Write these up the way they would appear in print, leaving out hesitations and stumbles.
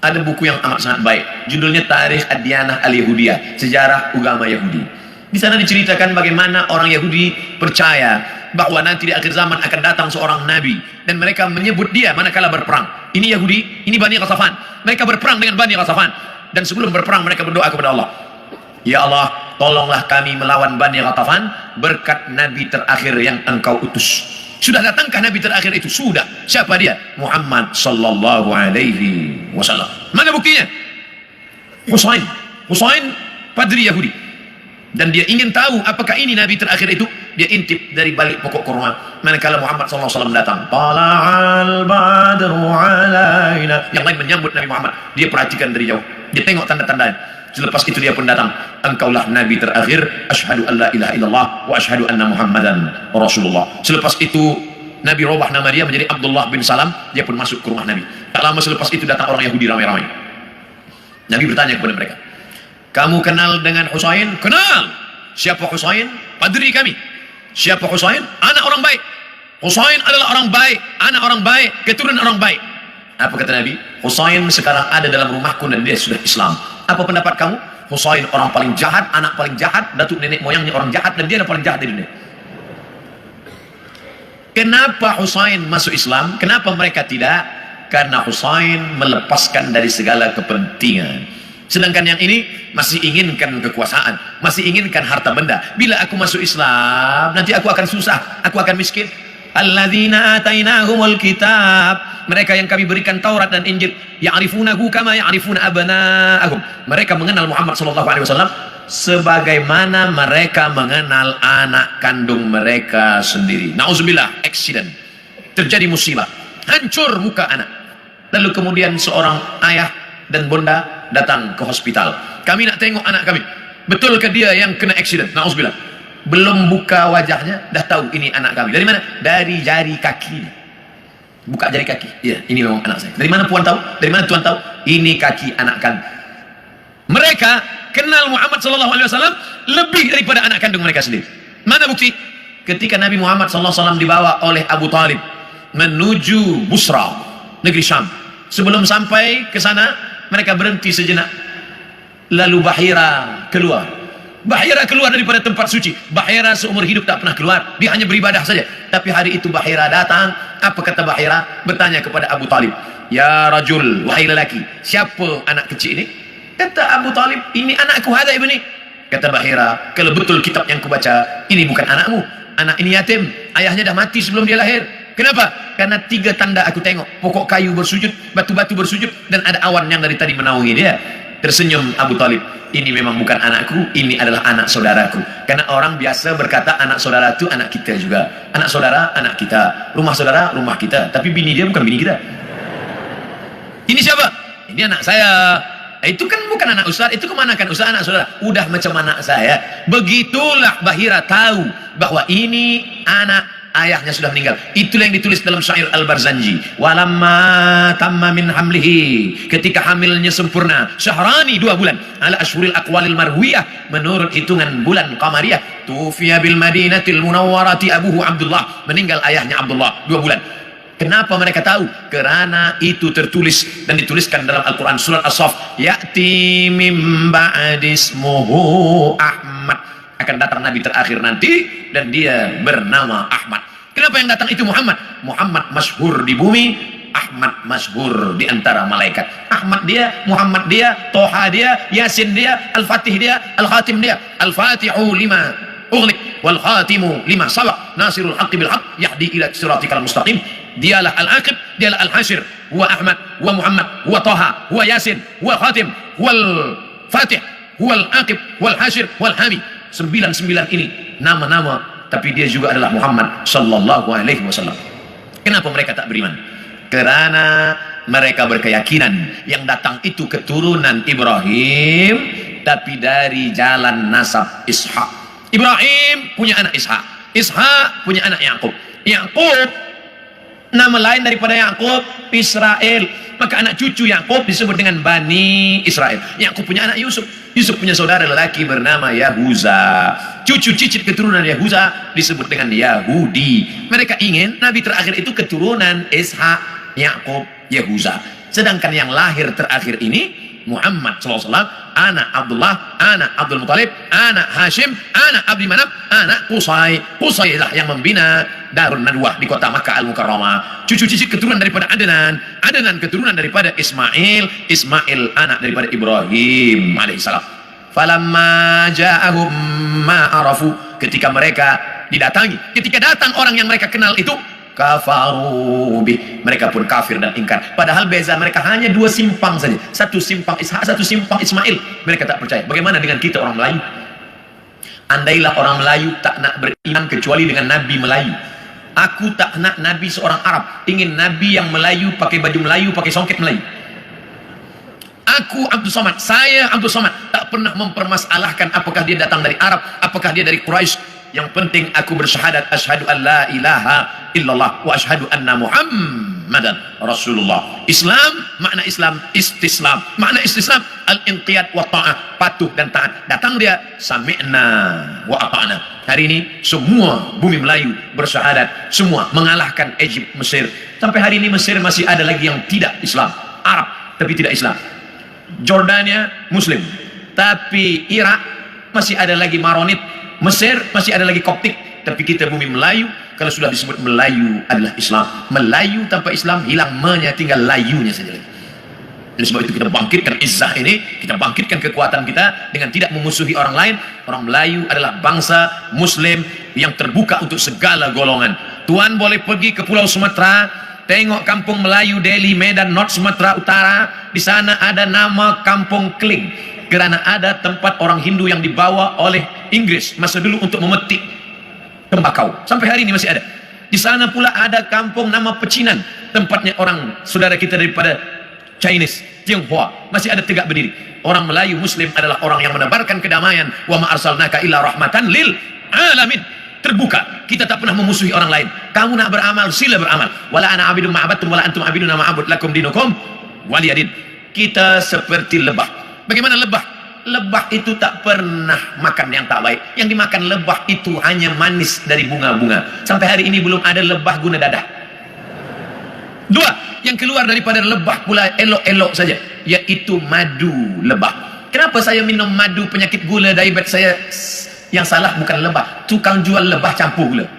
Ada buku yang amat sangat baik, judulnya Tarikh Ad-Diyanah Al-Yahudiyah, sejarah agama Yahudi. Di sana diceritakan bagaimana orang Yahudi percaya bahwa nanti di akhir zaman akan datang seorang nabi, dan mereka menyebut dia manakala berperang. Ini Yahudi, ini Bani Ghatafan. Mereka berperang dengan Bani Ghatafan, dan sebelum berperang mereka berdoa kepada Allah, ya Allah, tolonglah kami melawan Bani Ghatafan berkat nabi terakhir yang engkau utus. Sudah datangkah nabi terakhir itu? Sudah. Siapa dia? Muhammad sallallahu alaihi wasallam. Mana buktinya? Husain padri Yahudi, dan dia ingin tahu apakah ini nabi terakhir itu. Dia intip dari balik pokok kurma manakala Muhammad sallallahu alaihi wasallam datang. Tala'al badru alaina. Yang lain menyambut Nabi Muhammad, dia perhatikan dari jauh, dia tengok tanda-tandanya. Selepas itu dia pun datang, engkaulah nabi terakhir, asyhadu an la ilaha illallah wa asyhadu anna muhammadan rasulullah. Selepas itu Nabi robah nama dia menjadi Abdullah bin Salam, dia pun masuk ke rumah Nabi. Tak lama selepas itu datang orang Yahudi ramai-ramai. Nabi bertanya kepada mereka, kamu kenal dengan Husain? Kenal. Siapa Husain? Padri kami. Siapa Husain? Anak orang baik. Husain adalah orang baik, anak orang baik, keturunan orang baik. Apa kata Nabi? Husain sekarang ada dalam rumahku dan dia sudah Islam. Apa pendapat kamu? Husain orang paling jahat, anak paling jahat, datuk nenek moyangnya orang jahat, dan dia yang paling jahat di dunia. Kenapa Husain masuk Islam? Kenapa mereka tidak? Karena Husain melepaskan dari segala kepentingan. Sedangkan yang ini masih inginkan kekuasaan, masih inginkan harta benda. Bila aku masuk Islam, nanti aku akan susah, aku akan miskin. Alladzina atainahumul kitab, mereka yang kami berikan Taurat dan Injil, ya'rifunahu kama ya'rifuna abna'ahum. Mereka mengenal Muhammad sallallahu alaihi wasallam sebagaimana mereka mengenal anak kandung mereka sendiri. Nauzubillah, accident, terjadi musibah, hancur muka anak. Lalu kemudian seorang ayah dan bunda datang ke hospital. Kami nak tengok anak kami. Betulkah dia yang kena accident? Nauzubillah. Belum buka wajahnya dah tahu ini anak kami. Dari mana? Dari jari kaki. Buka jari kaki. Ya, ini memang anak saya. Dari mana puan tahu? Dari mana tuan tahu? Ini kaki anak kami. Mereka kenal Muhammad sallallahu alaihi wasallam lebih daripada anak kandung mereka sendiri. Mana bukti? Ketika Nabi Muhammad sallallahu alaihi wasallam dibawa oleh Abu Talib menuju Busra, negeri Syam. Sebelum sampai ke sana, mereka berhenti sejenak. Lalu Bahira keluar. Bahira keluar daripada tempat suci. Bahira seumur hidup tak pernah keluar, dia hanya beribadah saja. Tapi hari itu Bahira datang. Apa kata Bahira? Bertanya kepada Abu Talib, ya rajul, wahai lelaki, siapa anak kecil ini? Kata Abu Talib, ini anakku, hadza ibni. Kata Bahira, kalau betul kitab yang kubaca, ini bukan anakmu, anak ini yatim, ayahnya dah mati sebelum dia lahir. Kenapa? Karena 3 tanda aku tengok, pokok kayu bersujud, batu-batu bersujud, dan ada awan yang dari tadi menaungi dia. Tersenyum Abu Talib, ini memang bukan anakku, ini adalah anak saudaraku. Karena orang biasa berkata anak saudara itu anak kita juga, anak saudara anak kita, rumah saudara rumah kita, tapi bini dia bukan bini kita. Ini siapa? Ini anak saya. Itu kan bukan anak ustaz, itu kemanakan ustaz, anak saudara. Udah macam anak saya. Begitulah Bahira tahu bahwa ini anak ayahnya sudah meninggal. Itulah yang ditulis dalam syair Al-Barzanji. Walamma tamma min hamlihi, ketika hamilnya sempurna, syahrani 2 bulan, ala ashhuril aqwalil marwiyah, menurut hitungan bulan qamariyah, tufiya bil madinatil munawwarati abuhu Abdullah, meninggal ayahnya Abdullah 2 bulan. Kenapa mereka tahu? Karena itu tertulis dan dituliskan dalam Al-Quran surat As-Saff, ya'ti mim ba'dismuhu Ahmad, akan datang nabi terakhir nanti dan dia bernama Ahmad. Kenapa yang datang itu Muhammad? Muhammad masyhur di bumi, Ahmad masyhur di antara malaikat. Ahmad dia, Muhammad dia, Toha dia, Yasin dia, Al-Fatih dia, Al-Khatim dia. Al-Fatihu lima ughliq wal khatimu lima sabaq, nasirul haqqi bil haqq, yahdi ila siratikal mustaqim. Dialah Al-Aqib, dialah Al-Hasyir, huwa Ahmad, huwa Muhammad, huwa Toha, huwa Yasin, huwa Khatim, huwa Al-Fatih, huwa Al-Aqib, huwa Al-Hasyir, huwa Al-Hami. 99 ini nama-nama, tapi dia juga adalah Muhammad sallallahu alaihi wasallam. Kenapa mereka tak beriman? Karena mereka berkeyakinan yang datang itu keturunan Ibrahim, tapi dari jalan nasab Ishak. Ibrahim punya anak Ishak, Ishak punya anak Yakub, Yakub nama lain daripada Yakub Israel, maka anak cucu Yakub disebut dengan Bani Israel. Yakub punya anak Yusuf, Yusuf punya saudara lelaki bernama Yahuza, cucu cicit keturunan Yahuza disebut dengan Yahudi. Mereka ingin nabi terakhir itu keturunan Ishak, Yakub, Yahuza. Sedangkan yang lahir terakhir ini Muhammad SAW, anak Abdullah, anak Abdul Muttalib, anak Hashim, anak Abdi Manaf, anak Qusay. Qusay lah yang membina Darun Nadwah di kota Makkah Al-Mukarramah. Cucu-cucu keturunan daripada Adnan, Adnan keturunan daripada Ismail, Ismail anak daripada Ibrahim alaihissalam. Falamma ja'ahum ma arafu, ketika mereka didatangi, ketika datang orang yang mereka kenal itu, kafaru bih, mereka pun kafir dan ingkar. Padahal beza mereka hanya dua simpang saja, satu simpang Ishak, satu simpang Ismail. Mereka tak percaya. Bagaimana dengan kita orang Melayu? Andailah orang Melayu tak nak beriman kecuali dengan Nabi Melayu. Aku tak nak Nabi seorang Arab, ingin Nabi yang Melayu, pakai baju Melayu, pakai songket Melayu. Aku Abdul Somad, saya Abdul Somad, tak pernah mempermasalahkan apakah dia datang dari Arab, apakah dia dari Quraisy. Yang penting aku bersyahadat asyhadu an la ilaha illallah wa asyhadu anna Muhammadan Rasulullah. Islam, makna Islam istislam. Makna istislam al-inqiyad wa ta'ah, patuh dan taat. Datang dia sami'na wa ata'na. Hari ini semua bumi Melayu bersyahadat, semua mengalahkan Egypt, Mesir. Sampai hari ini Mesir masih ada lagi yang tidak Islam, Arab tapi tidak Islam. Jordania Muslim, tapi Irak masih ada lagi Maronit. Mesir masih ada lagi Koptik, tapi kita bumi Melayu, kalau sudah disebut Melayu adalah Islam. Melayu tanpa Islam hilang menya, tinggal layunya saja lagi. Oleh sebab itu kita bangkitkan izzah ini, kita bangkitkan kekuatan kita dengan tidak memusuhi orang lain. Orang Melayu adalah bangsa Muslim yang terbuka untuk segala golongan. Tuan boleh pergi ke Pulau Sumatera, tengok kampung Melayu Delhi, Medan, North Sumatera Utara. Di sana ada nama Kampung Kling, karena ada tempat orang Hindu yang dibawa oleh Inggris masa dulu untuk memetik tembakau. Sampai hari ini masih ada. Di sana pula ada kampung nama Pecinan, tempatnya orang saudara kita daripada Chinese, Tionghoa, masih ada tegak berdiri. Orang Melayu Muslim adalah orang yang menebarkan kedamaian. Wa ma arsalnaka illa rahmatan lil alamin. Terbuka, kita tak pernah memusuhi orang lain. Kamu nak beramal, sila beramal. Wala ana abidun ma'abattum wala antum abidun ma'abud lakum dinukum waliyadin. Kita seperti lebah. Bagaimana lebah? Lebah itu tak pernah makan yang tak baik. Yang dimakan lebah itu hanya manis dari bunga-bunga. Sampai hari ini belum ada lebah guna dadah. Dua, yang keluar daripada lebah pula elok-elok saja, yaitu madu lebah. Kenapa saya minum madu penyakit gula, diabetes saya? Yang salah bukan lebah, tukang jual lebah campur gula.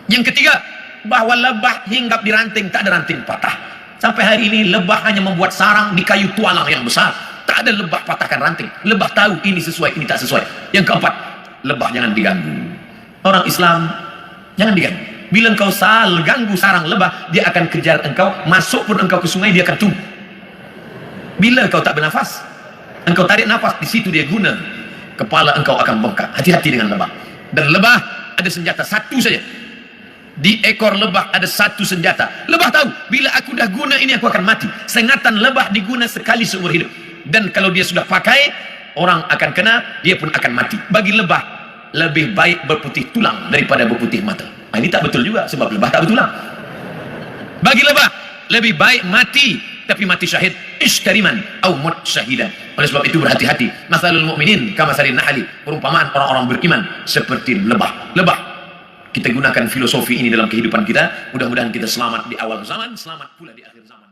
Yang ketiga, bahwa lebah hinggap di ranting, tak ada ranting patah. Sampai hari ini lebah hanya membuat sarang di kayu tualang yang besar. Tak ada lebah patahkan ranting. Lebah tahu ini sesuai, ini tak sesuai. Yang keempat, lebah jangan diganggu. Orang Islam jangan diganggu. Bila engkau ganggu sarang lebah, dia akan kejar engkau. Masuk pun engkau ke sungai, dia akan tunggu. Bila engkau tak bernafas, engkau tarik nafas, di situ dia guna. Kepala engkau akan bengkak. Hati-hati dengan lebah. Dan lebah ada senjata satu saja. Di ekor lebah ada satu senjata. Lebah tahu, bila aku dah guna ini aku akan mati. Sengatan lebah diguna sekali seumur hidup. Dan kalau dia sudah pakai, orang akan kena, dia pun akan mati. Bagi lebah, lebih baik berputih tulang daripada berputih mata. Ini tak betul juga, sebab lebah tak bertulang. Bagi lebah, lebih baik mati, tapi mati syahid, ishtariman au mut syahidan. Oleh sebab itu berhati-hati. Mathalul mu'minin kamasalin nahli. Perumpamaan orang-orang beriman seperti lebah. Lebah. Kita gunakan filosofi ini dalam kehidupan kita. Mudah-mudahan kita selamat di awal zaman, selamat pula di akhir zaman.